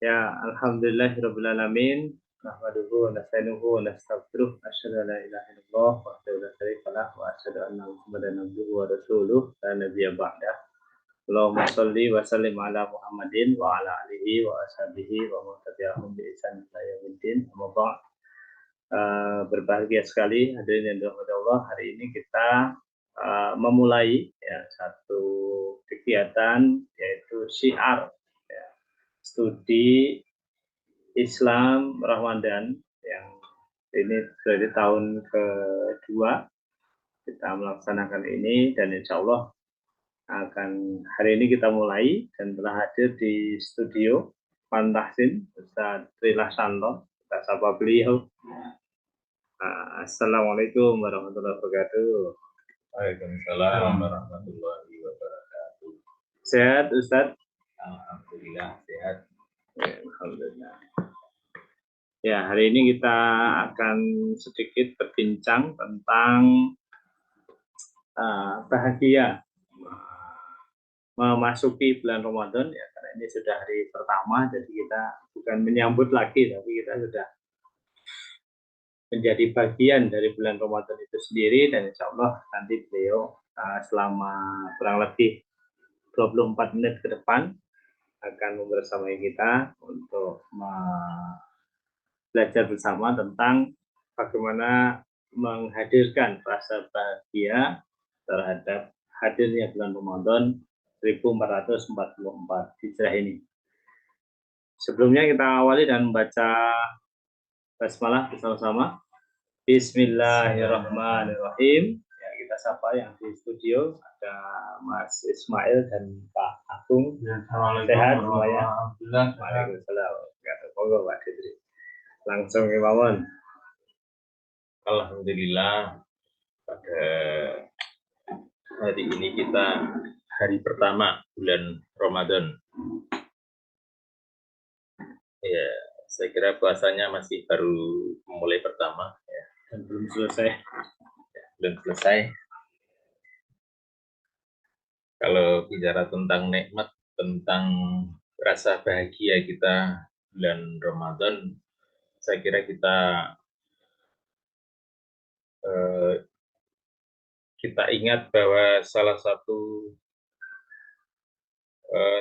Ya, alhamdulillahirabbil alamin. Nahmaduhu wa nasta'inuhu wa nastaghfiruh. Asyhadu an la ilaha illallah wahdahu la syarika lah wa asyhadu anna Muhammadan abduhu wa rasuluh la nabiyya ba'dah. Allahumma shalli wa sallim ala Muhammadin wa ala alihi wa ashabihi wa man tabi'ahum bi ihsan ila yaumiddin. Amma ba'd. Berbahagia sekali hadirin yang dirahmati Allah. Hari ini kita memulai ya satu kegiatan yaitu syiar ya, studi Islam Ramadan yang ini dari tahun kedua kita melaksanakan ini, dan insya Allah akan hari ini kita mulai dan telah hadir di studio Pantahsin Ustaz Trilah Santo. Kita sapa beliau. Assalamualaikum warahmatullahi wabarakatuh. Waalaikumsalam warahmatullahi wabarakatuh. Sehat Ustaz? Alhamdulillah sehat. Alhamdulillah. Ya, hari ini kita akan sedikit berbincang tentang bahagia memasuki bulan Ramadan ya, karena ini sudah hari pertama, jadi kita bukan menyambut lagi, tapi kita sudah menjadi bagian dari bulan Ramadan itu sendiri, dan insya Allah nanti beliau selama kurang lebih 24 menit ke depan akan membersamai kita untuk belajar bersama tentang bagaimana menghadirkan rasa bahagia terhadap hadirnya bulan Ramadan 1444 Hijrah ini. Sebelumnya kita awali dan membaca basmalah bersama-sama. Bismillahirrahmanirrahim. Ya, kita sapa yang di studio, ada Mas Ismail dan Pak Agung. Sehat semuanya? Waalaikumsalam. Monggo Pak Didri. Langsung Imamun. Alhamdulillah, pada hari ini kita hari pertama bulan Ramadan. Ya, saya kira puasanya masih baru mulai pertama ya, Dan belum selesai. belum selesai. Kalau bicara tentang nikmat, tentang rasa bahagia kita bulan Ramadan, saya kira kita ingat bahwa salah satu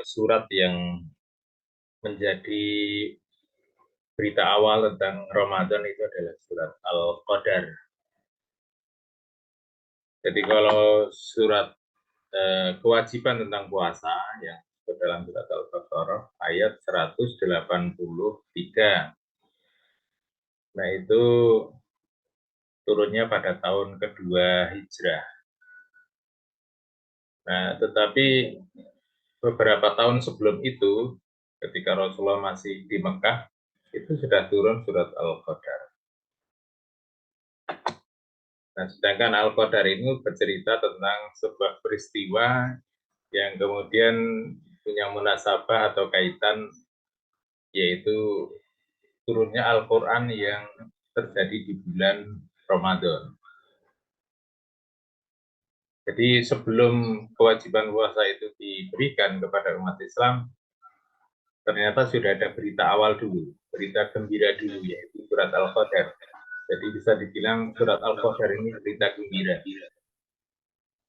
surat yang menjadi berita awal tentang Ramadan itu adalah surat Al-Qadar. Jadi kalau surat kewajiban tentang puasa yang dalam surat Al-Baqarah ayat 183. Nah, itu turunnya pada tahun kedua Hijrah. Nah, tetapi beberapa tahun sebelum itu, ketika Rasulullah masih di Mekah, itu sudah turun surat Al-Qadar. Nah, sedangkan Al-Qadar ini bercerita tentang sebuah peristiwa yang kemudian punya munasabah atau kaitan, yaitu turunnya Al-Quran yang terjadi di bulan Ramadan. Jadi sebelum kewajiban puasa itu diberikan kepada umat Islam, ternyata sudah ada berita awal dulu, berita gembira dulu, yaitu surat Al-Qadar. Jadi bisa dibilang surat Al-Qadar ini berita gembira.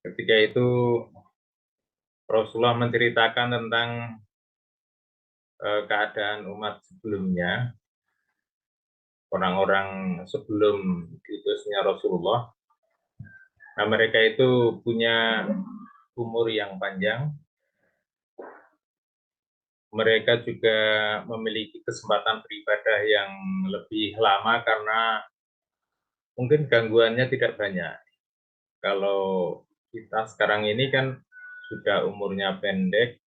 Ketika itu Rasulullah menceritakan tentang keadaan umat sebelumnya, orang-orang sebelum diutusnya Rasulullah. Nah, mereka itu punya umur yang panjang. Mereka juga memiliki kesempatan beribadah yang lebih lama karena mungkin gangguannya tidak banyak. Kalau kita sekarang ini kan sudah umurnya pendek,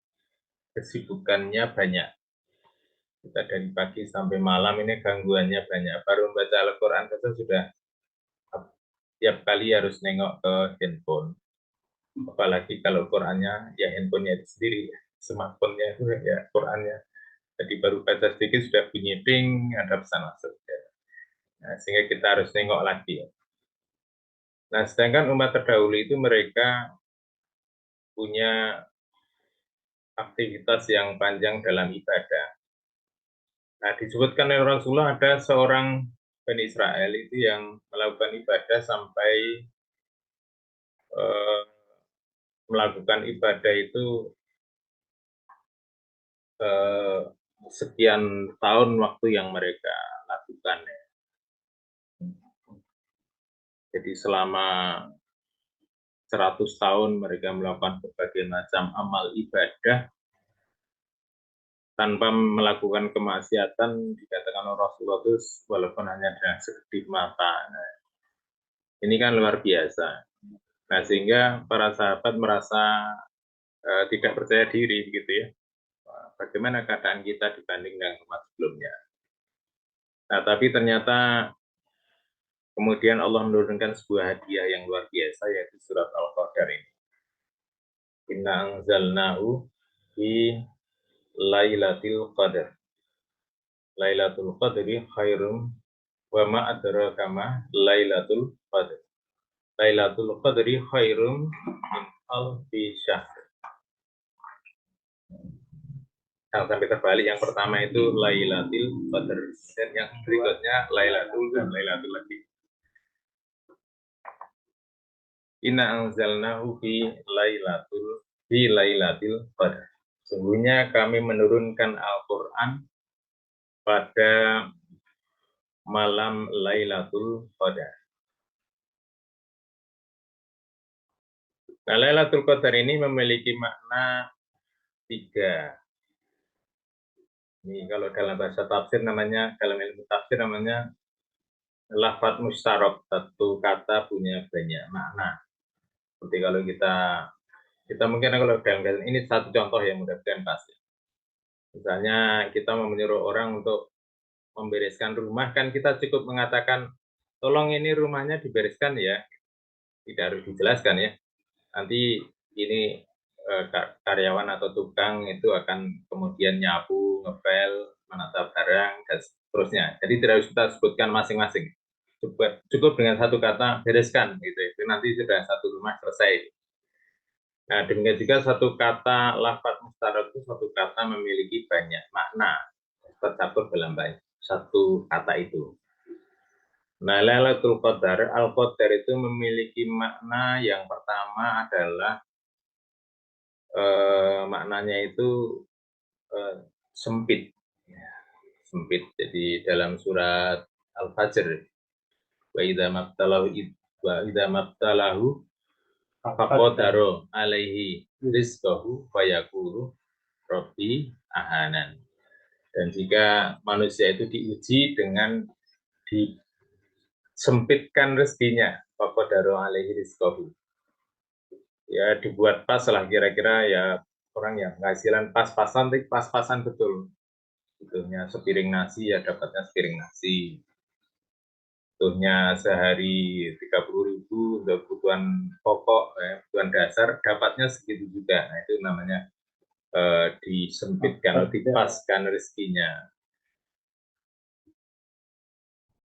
kesibukannya banyak. Kita dari pagi sampai malam ini gangguannya banyak. Baru membaca Al-Quran saja sudah tiap kali harus nengok ke handphone. Apalagi kalau Qurannya ya handphonenya itu sendiri, ya. Smartphone-nya itu ya Qurannya. Jadi baru baca sedikit sudah bunyi ping, ada pesan masuk. Ya. Nah, sehingga kita harus nengok lagi. Ya. Nah, sedangkan umat terdahulu itu mereka punya aktivitas yang panjang dalam ibadah. Nah, disebutkan oleh Rasulullah ada seorang Bani Israel itu yang melakukan ibadah sampai eh, melakukan ibadah itu eh, sekian tahun waktu yang mereka lakukan. Ya. Jadi selama 100 tahun mereka melakukan berbagai macam amal ibadah tanpa melakukan kemaksiatan, dikatakan oleh Rasulullah itu walaupun hanya dengan sekedip mata. Nah, ini kan luar biasa. Nah, sehingga para sahabat merasa tidak percaya diri gitu ya. Bagaimana keadaan kita dibanding dengan umat sebelumnya. Nah, tapi ternyata kemudian Allah menurunkan sebuah hadiah yang luar biasa, yaitu surat Al-Qadar ini. Inna anzalnahu fi Lailatul Qadar. Lailatul Qadri khairum wa ma adraka ma Lailatul Qadr. Lailatul Qadri khairum min alfi syahr. Nah, sampai terbalik, yang pertama itu Lailatul Qadr dan yang berikutnya Lailatul dan Lailatul lagi. Inna anzalnahu fi Lailatul Qadr. Sungguhnya kami menurunkan Al-Qur'an pada malam Lailatul Qadar. Nah, Lailatul Qadar ini memiliki makna 3. Ini kalau dalam bahasa tafsir namanya, dalam ilmu tafsir namanya lafadz mustarok, satu kata punya banyak makna. Seperti kalau kita mungkin kalau dalam ini satu contoh yang mudah-mudahan pasti. Misalnya kita mau menyuruh orang untuk membereskan rumah, kan kita cukup mengatakan, tolong ini rumahnya dibereskan ya, tidak harus dijelaskan ya. Nanti ini karyawan atau tukang itu akan kemudian nyapu, ngepel, menata barang, dan seterusnya. Jadi tidak harus kita sebutkan masing-masing. Cukup dengan satu kata bereskan gitu. Itu nanti sudah satu rumah selesai. Nah, demikian juga satu kata lafadz mustarok itu satu kata memiliki banyak makna tercampur dalam banyak satu kata itu. Nah, Lailatul Qadar, Al-Qadar itu memiliki makna yang pertama adalah maknanya itu sempit. Ya, sempit. Jadi dalam surat Al-Fajr, wa idza mabtalahu faqadaro alaihi rizqahu fayaqulu rabbi ahanan. Dan jika manusia itu diuji dengan disempitkan rezekinya, faqadaro alaihi rizqahu. Ya dibuat pas lah kira-kira ya orang yang penghasilan pas-pasan, pas-pasan betul. Butuhnya sepiring nasi ya dapatnya sepiring nasi. Butuhnya sehari 30.000 untuk kebutuhan pokok, kebutuhan dasar, dapatnya segitu juga. Nah, itu namanya disempitkan, dipaskan rezekinya.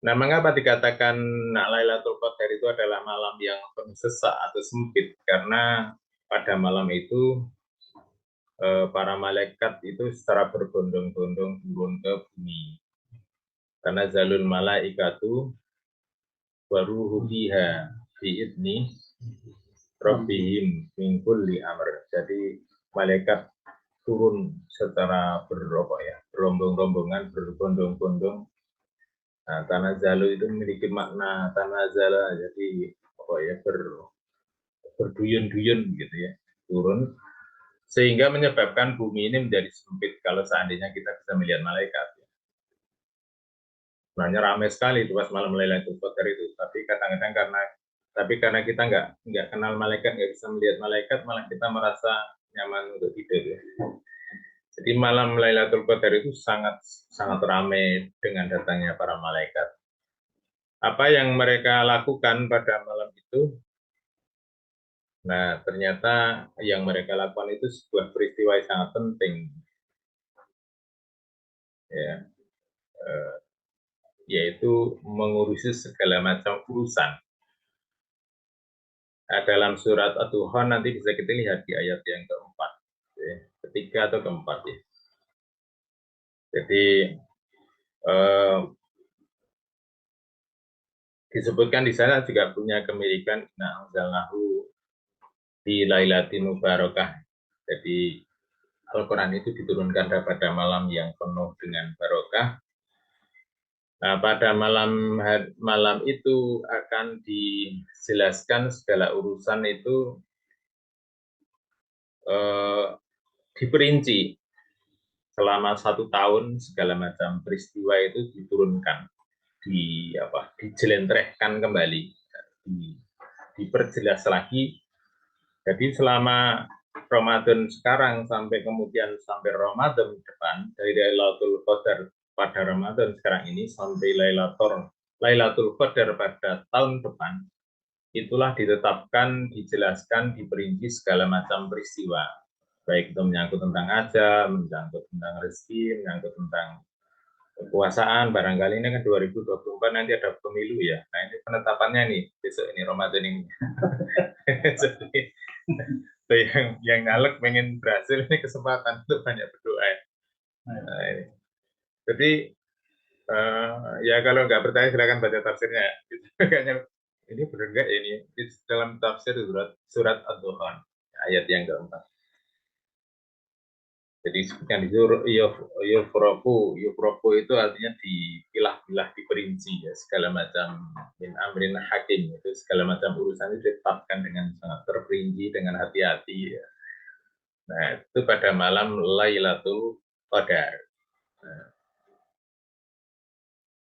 Nah, mengapa dikatakan Lailatul Qadar itu adalah malam yang penuh sesak atau sempit? Karena pada malam itu para malaikat itu secara berbondong-bondong turun ke bumi. Karena zalul malaikatu waruhu fiha biidni rabbihim min kulli amr. Jadi malaikat turun secara berombong-rombongan, berbondong-bondong. Nah, tanah zalu itu memiliki makna tanah zala, jadi berduyun-duyun gitu ya, turun sehingga menyebabkan bumi ini menjadi sempit kalau seandainya kita bisa melihat malaikat. Sebenarnya ramai sekali itu pas malam Lailatul Qadar itu, tapi kadang-kadang karena kita nggak kenal malaikat, nggak bisa melihat malaikat, malah kita merasa nyaman untuk tidur ya. Jadi malam Lailatul Qadar itu sangat sangat ramai dengan datangnya para malaikat. Apa yang mereka lakukan pada malam itu? Nah, ternyata yang mereka lakukan itu sebuah peristiwa yang sangat penting, ya, yaitu mengurusi segala macam urusan. Nah, dalam surat Ad-Duhan nanti bisa kita lihat di ayat yang keempat, ya, ketiga atau keempat ya. Jadi eh, disebutkan di sana juga punya kemirikan inna anzalnahu di Lailatul Mubarakah. Jadi Al-Quran itu diturunkan pada malam yang penuh dengan barokah. Nah, pada malam itu akan dijelaskan segala urusan itu eh, diperinci selama 1 tahun segala macam peristiwa itu diturunkan, dijelentrehkan kembali, diperjelas lagi. Jadi selama Ramadan sekarang sampai Ramadan depan, dari Lailatul Qadar pada Ramadan sekarang ini sampai Lailatul Qadar pada tahun depan, itulah ditetapkan, dijelaskan, diperinci segala macam peristiwa. Baik itu menyangkut tentang ajal, menyangkut tentang rezeki, menyangkut tentang kekuasaan. Barangkali ini kan 2024 nanti ada pemilu ya. Nah ini penetapannya nih, besok ini Ramadan ini. Jadi yang nyalek pengen berhasil ini kesempatan untuk banyak berdoa. Nah, ini. Jadi ya kalau nggak percaya silakan baca tafsirnya. Kayaknya ini benar nggak ya ini dalam tafsir surat Ad-Dukhan ayat yang keempat. Jadi sebutkan di Yufroku itu artinya dipilah-pilah, diperinci ya segala macam min amrin hakim, itu segala macam urusan itu ditetapkan dengan sangat terperinci dengan hati-hati ya. Nah itu pada malam Lailatul Qadar.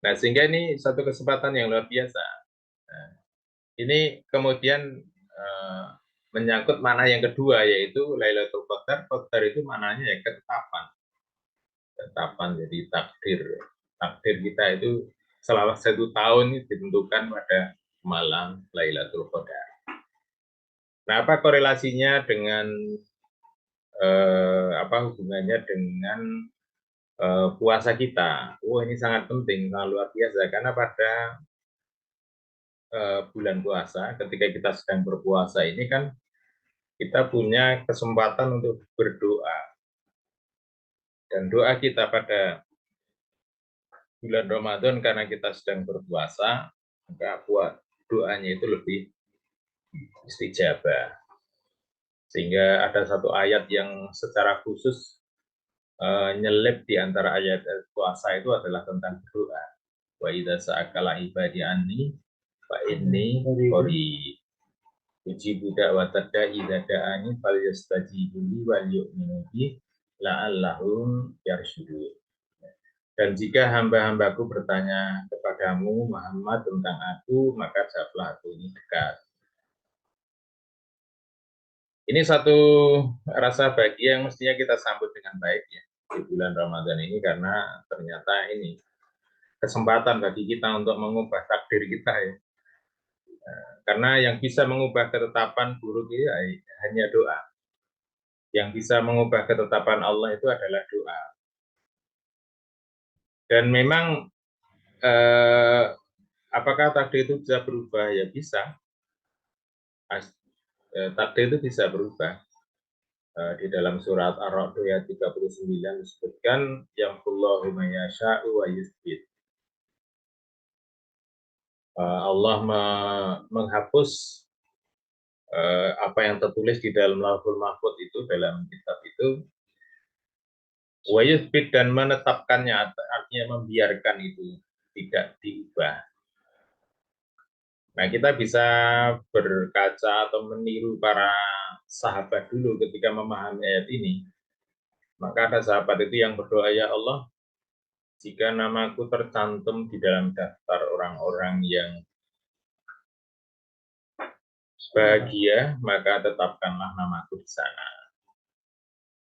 Nah sehingga ini satu kesempatan yang luar biasa. Nah, ini kemudian eh, menyangkut mana yang kedua yaitu Lailatul Qadar. Qadar itu maknanya ya ketetapan. Jadi takdir kita itu selama 1 tahun ditentukan pada malam Lailatul Qadar. Nah, apa korelasinya dengan apa hubungannya dengan puasa kita? Ini sangat penting, sangat luar biasa karena pada bulan puasa, ketika kita sedang berpuasa ini kan kita punya kesempatan untuk berdoa, dan doa kita pada bulan Ramadan karena kita sedang berpuasa, maka doanya itu lebih istijabah. Sehingga ada satu ayat yang secara khusus nyelip di antara ayat puasa itu adalah tentang berdoa. Wa idza sa'akala ibadi anni fa inni qarib. Ujibu da'watad da'i idza da'ani falyastajibu li wal yu'minu bi la'allahum yarsyudun. Dan jika hamba-hambaku bertanya kepadamu Muhammad tentang aku, maka jawablah aku ini dekat. Ini satu rasa bahagia yang mestinya kita sambut dengan baik ya di bulan Ramadan ini, karena ternyata ini kesempatan bagi kita untuk mengubah takdir kita ya. Karena yang bisa mengubah ketetapan buruk itu hanya doa. Yang bisa mengubah ketetapan Allah itu adalah doa. Dan memang apakah takdir itu bisa berubah? Ya bisa. Takdir itu bisa berubah. Di dalam surat Ar-Ra'd ayat 39 disebutkan yamhullahu ma yasha'u wa yuthbit. Allah menghapus apa yang tertulis di dalam Lauhul Mahfuz itu, dalam kitab itu, wa yuthbit, dan menetapkannya, artinya membiarkan itu tidak diubah. Nah, kita bisa berkaca atau meniru para sahabat dulu ketika memahami ayat ini. Maka ada sahabat itu yang berdoa, ya Allah, jika namaku tercantum di dalam daftar orang-orang yang bahagia, maka tetapkanlah namaku di sana.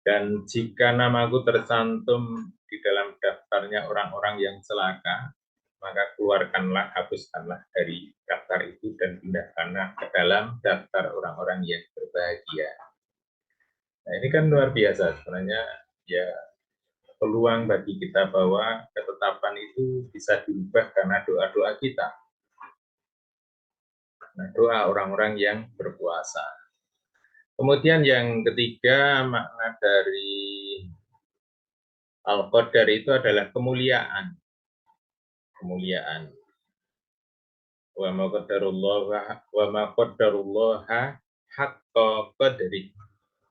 Dan jika namaku tercantum di dalam daftarnya orang-orang yang celaka, maka keluarkanlah, hapuskanlah dari daftar itu dan pindahkanlah ke dalam daftar orang-orang yang berbahagia. Nah, ini kan luar biasa sebenarnya ya, peluang bagi kita bahwa ketetapan itu bisa diubah karena doa-doa kita. Nah, doa orang-orang yang berpuasa. Kemudian yang ketiga, makna dari Al-Qadar itu adalah kemuliaan. kemuliaan. Wa ma qaddarullaha haqqa qadri.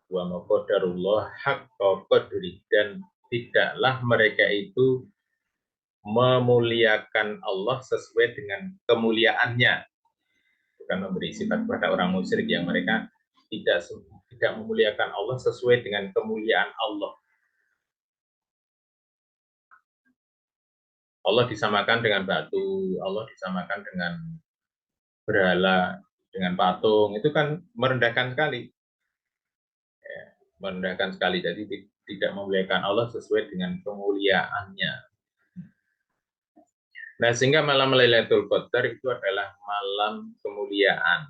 Wa ma qaddarullaha haqqa qadri. Dan tidaklah mereka itu memuliakan Allah sesuai dengan kemuliaannya. Bukan memberi sifat kepada orang musyrik yang mereka tidak memuliakan Allah sesuai dengan kemuliaan Allah. Allah disamakan dengan batu, Allah disamakan dengan berhala, dengan patung, itu kan merendahkan sekali. Ya, merendahkan sekali, jadi tidak memuliakan Allah sesuai dengan kemuliaannya. Nah, sehingga malam Lailatul Qadar itu adalah malam kemuliaan.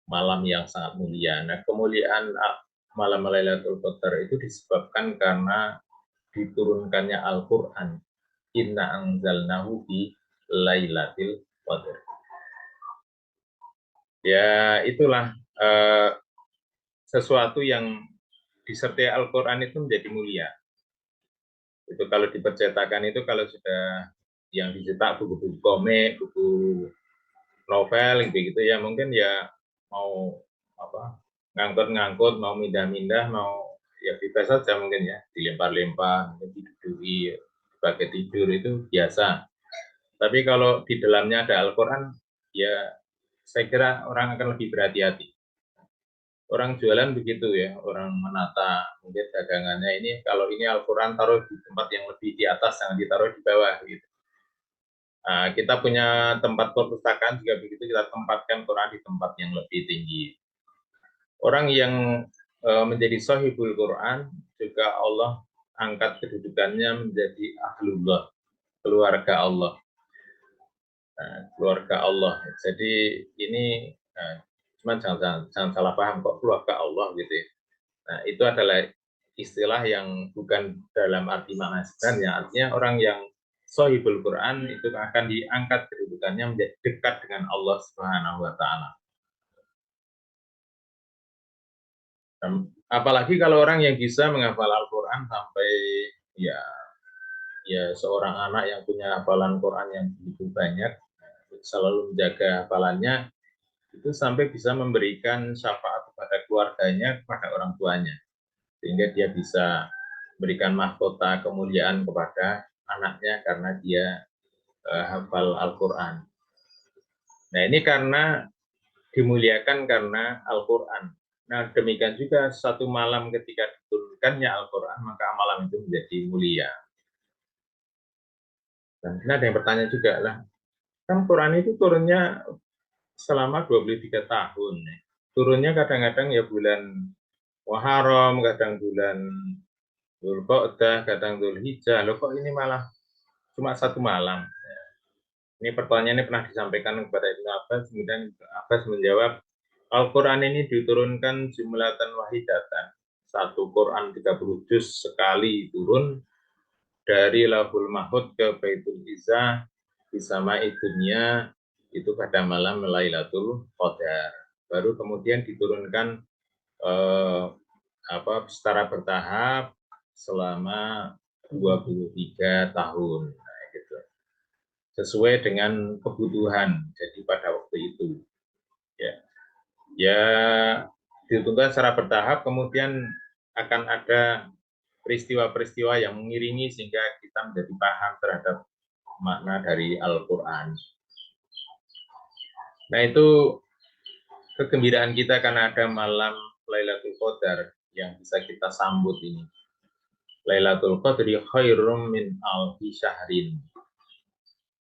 Malam yang sangat mulia. Nah, kemuliaan malam Lailatul Qadar itu disebabkan karena diturunkannya Al-Qur'an. Inna anzalnahu fi Lailatul Qadar. Ya, itulah sesuatu yang disertai Al-Qur'an itu menjadi mulia. Itu kalau dipercetakan itu, kalau sudah yang dicetak buku-buku komik, buku novel gitu ya, mungkin ya mau apa ngangkut-ngangkut, mau mindah-mindah, mau ya bebas saja mungkin ya, dilempar-lempar, didudui, pakai tidur, itu biasa. Tapi kalau di dalamnya ada Al-Quran, ya saya kira orang akan lebih berhati-hati. Orang jualan begitu ya, orang menata mungkin dagangannya ini, kalau ini Al-Quran taruh di tempat yang lebih di atas, jangan ditaruh di bawah gitu. Nah, kita punya tempat perpustakaan juga begitu, kita tempatkan Quran di tempat yang lebih tinggi. Orang yang menjadi sahibul Quran juga Allah angkat kedudukannya menjadi ahlullah, keluarga Allah. Nah, keluarga Allah. Jadi ini cuma jangan salah paham kok keluarga Allah gitu ya. Nah, itu adalah istilah yang bukan dalam arti makna sebenarnya. Artinya orang yang sahibul Quran itu akan diangkat kedudukannya menjadi dekat dengan Allah Subhanahu wa taala. Apalagi kalau orang yang bisa menghafal Al-Quran sampai ya seorang anak yang punya hafalan Quran yang begitu banyak, selalu menjaga hafalannya, itu sampai bisa memberikan syafaat kepada keluarganya, kepada orang tuanya, sehingga dia bisa memberikan mahkota kemuliaan kepada anaknya karena dia hafal Al-Quran. Nah, ini karena dimuliakan karena Al-Quran. Nah, demikian juga satu malam ketika diturunkannya Al-Quran, maka malam itu menjadi mulia. Dan ini ada yang bertanya juga lah, kan Quran itu turunnya selama 23 tahun. Turunnya kadang-kadang ya bulan Muharram, kadang bulan Dzulqa'dah, kadang Dzulhijjah. Loh kok ini malah cuma satu malam? Ini pertanyaannya pernah disampaikan kepada Ibnu Abbas, kemudian Abbas menjawab, Al-Quran ini diturunkan jumlatan wahidatan. Satu Quran 30 juz sekali turun dari Lauhul Mahfuz ke Baitul Izzah di Sama'i Dunya itu pada malam Lailatul Qadar. Baru kemudian diturunkan secara bertahap selama 23 tahun. Nah, gitu. Sesuai dengan kebutuhan. Jadi pada waktu itu ya diturunkan secara bertahap, kemudian akan ada peristiwa-peristiwa yang mengiringi sehingga kita menjadi paham terhadap makna dari Al-Quran. Nah, itu kegembiraan kita karena ada malam Lailatul Qadar yang bisa kita sambut ini. Lailatul Qadri khairum min alfi syahrin.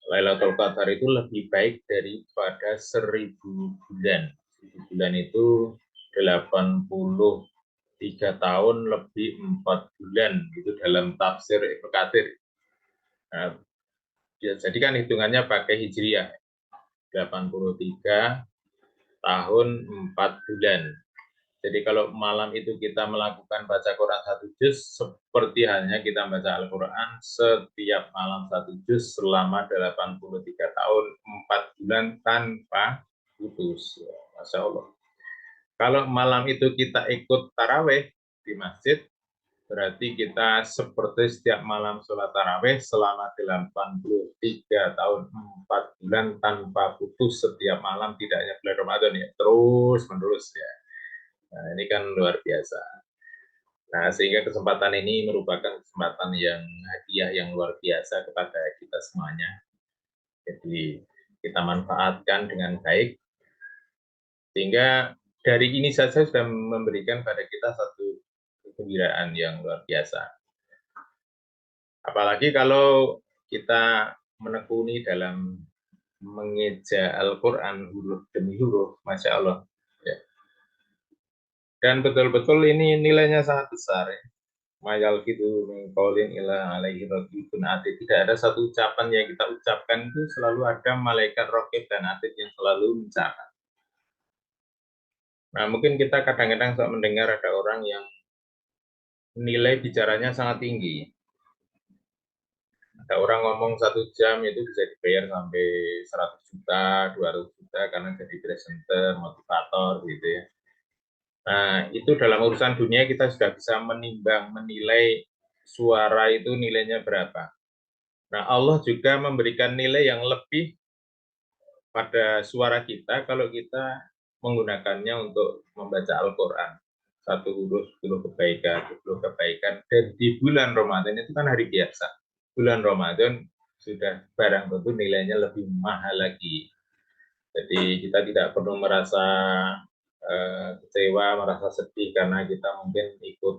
Lailatul Qadar itu lebih baik daripada 1000 bulan. 1000 bulan itu 83 tahun lebih 4 bulan, itu dalam tafsir Ibnu Katsir. Nah, jadi kan hitungannya pakai Hijriah, 83 tahun 4 bulan. Jadi kalau malam itu kita melakukan baca Quran 1 juz, seperti halnya kita baca Al-Quran setiap malam 1 juz selama 83 tahun 4 bulan tanpa putus. Masya Allah. Kalau malam itu kita ikut taraweh di masjid, Berarti kita seperti setiap malam sholat tarawih selama 83 tahun 4 bulan tanpa putus setiap malam, tidak hanya bulan Ramadan ya, terus menerus ya. Nah, ini kan luar biasa. Nah, sehingga kesempatan ini merupakan kesempatan yang hadiah yang luar biasa kepada kita semuanya. Jadi kita manfaatkan dengan baik, sehingga dari ini saja sudah memberikan pada kita satu kegembiraan yang luar biasa. Apalagi kalau kita menekuni dalam mengeja Al-Quran huruf demi huruf, Masya Allah. Ya. Dan betul-betul ini nilainya sangat besar. Ya. Mayal gitu, mengkaulin ilah alaihi raqibun atid. Tidak ada satu ucapan yang kita ucapkan itu selalu ada malaikat raqib dan atid yang selalu mencatat. Nah, mungkin kita kadang-kadang saat mendengar ada orang yang nilai bicaranya sangat tinggi. Ada orang ngomong 1 jam itu bisa dibayar sampai 100 juta, 200 juta karena jadi presenter, motivator gitu ya. Nah, itu dalam urusan dunia kita sudah bisa menimbang, menilai suara itu nilainya berapa. Nah, Allah juga memberikan nilai yang lebih pada suara kita kalau kita menggunakannya untuk membaca Al-Quran. 1 huruf 10 kebaikan, 10 kebaikan. Dan di bulan Ramadan itu kan hari biasa. Bulan Ramadan sudah barang tentu nilainya lebih mahal lagi. Jadi kita tidak perlu merasa kecewa, merasa sedih karena kita mungkin ikut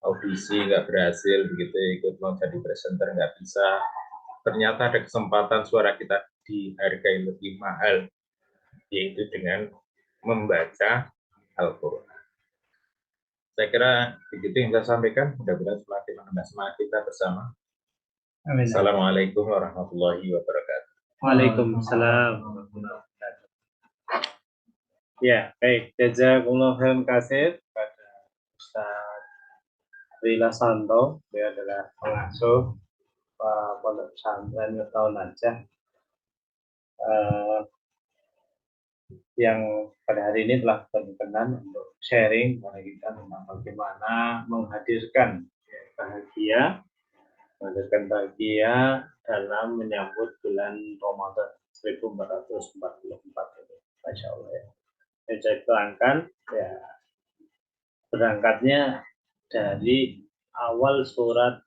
audisi nggak berhasil, begitu ikut mau jadi presenter nggak bisa. Ternyata ada kesempatan suara kita dihargai lebih mahal, yaitu dengan membaca Al-Quran. Saya kira begitu yang saya sampaikan. Mudah-mudahan semakin menambah semangat kita bersama. Amin. Assalamualaikum warahmatullahi wabarakatuh. Waalaikumsalam warahmatullahi wabarakatuh. Ya, baik. Jazakumullah khairan katsir kepada Ustaz Rila Santo. Dia adalah pengasuh Pondok Pesantren Miftahul Najah yang pada hari ini telah berkenan untuk sharing kepada kita tentang bagaimana menghadirkan bahagia dalam menyambut bulan Ramadan 1444 ini. Masya Allah ya. Yang saya terangkan ya, berangkatnya dari awal surat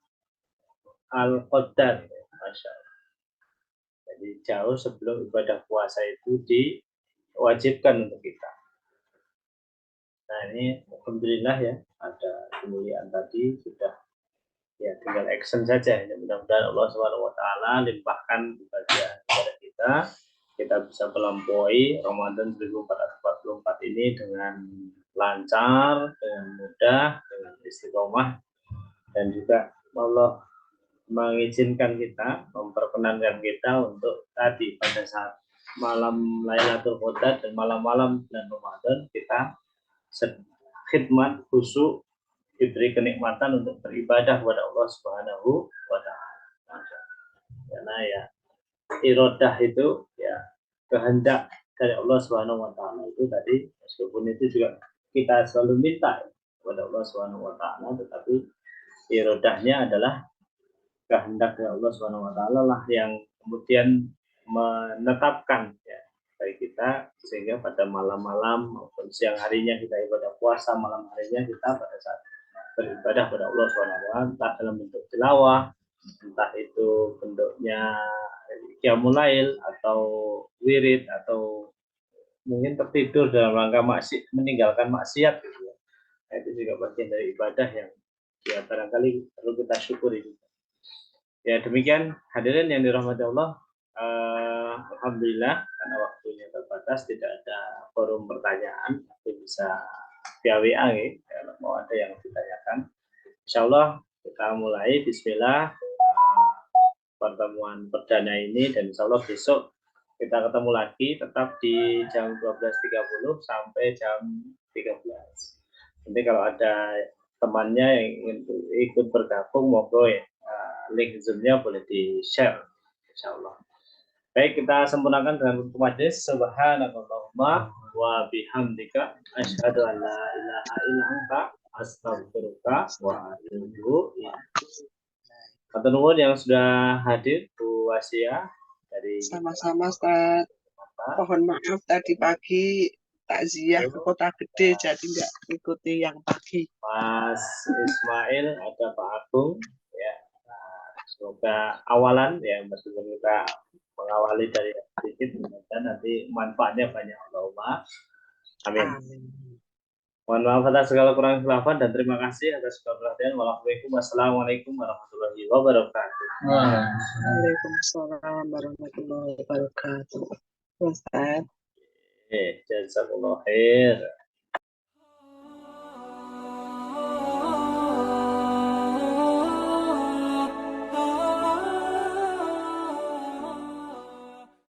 Al-Qadar, Masya Allah. Jadi jauh sebelum ibadah puasa itu diwajibkan untuk kita. Nah ini alhamdulillah ya, ada kemuliaan tadi sudah ya, tinggal action saja. Mudah-mudahan Allah SWT limpahkan kepada kita bisa melampaui Ramadan 1444 ini dengan lancar, dengan mudah, dengan istiqomah, dan juga Allah mengizinkan kita, memperkenankan kita untuk tadi pada saat malam Lailatul Qadar dan malam-malam bulan Ramadan kita khidmat khusyuk, diberi kenikmatan untuk beribadah kepada Allah Subhanahu wa Ta'ala. Karena ya irodah itu ya kehendak dari Allah Subhanahu wa Ta'ala itu tadi, meskipun itu juga kita selalu minta kepada Allah Subhanahu wa Ta'ala, tetapi irodahnya adalah kehendak dari Allah Subhanahu wa Ta'ala lah yang kemudian menetapkan ya bagi kita, sehingga pada malam-malam maupun siang harinya kita ibadah puasa, malam harinya kita pada saat beribadah pada Allah SWT, entah dalam bentuk tilawah, entah itu bentuknya qiyamul lail atau wirid, atau mungkin tertidur dalam rangka meninggalkan maksiat gitu ya. Nah, itu juga bagian dari ibadah yang ya barangkali perlu kita syukuri. Ya demikian hadirin yang dirahmati Allah. Alhamdulillah karena waktunya terbatas, tidak ada forum pertanyaan, tapi bisa via WA ya, kalau mau ada yang ditanyakan. Insyaallah kita mulai. Bismillah pertemuan perdana ini, dan insyaallah besok kita ketemu lagi tetap di jam 12.30 sampai jam 13. Nanti kalau ada temannya yang ingin ikut bergabung, monggo ya, link Zoom-nya boleh di-share insyaallah. Baik, kita sempurnakan dengan majlis. Subhanakallahumma wa bihamdika asyhadu an la ilaha illa anta Astagfirullah wa atubu ilaik. Matur nuwun yang sudah hadir Bu Asia dari Sama-sama, Ustaz. Jakarta. Mohon maaf tadi pagi takziah ke Kota Gede, jadi nggak ikuti yang pagi. Mas Ismail, ada Pak Agung, ya. Nah, semoga awalan ya meskipun kita mengawali dari sedikit, dan nanti manfaatnya banyak. Allahumma amin. Amin. Mohon maaf atas segala kurang khilafan dan terima kasih atas segala perhatian. Wassalamualaikum warahmatullahi wabarakatuh. Waalaikumsalam warahmatullahi wabarakatuh. Ustaz. Jazakallah khair.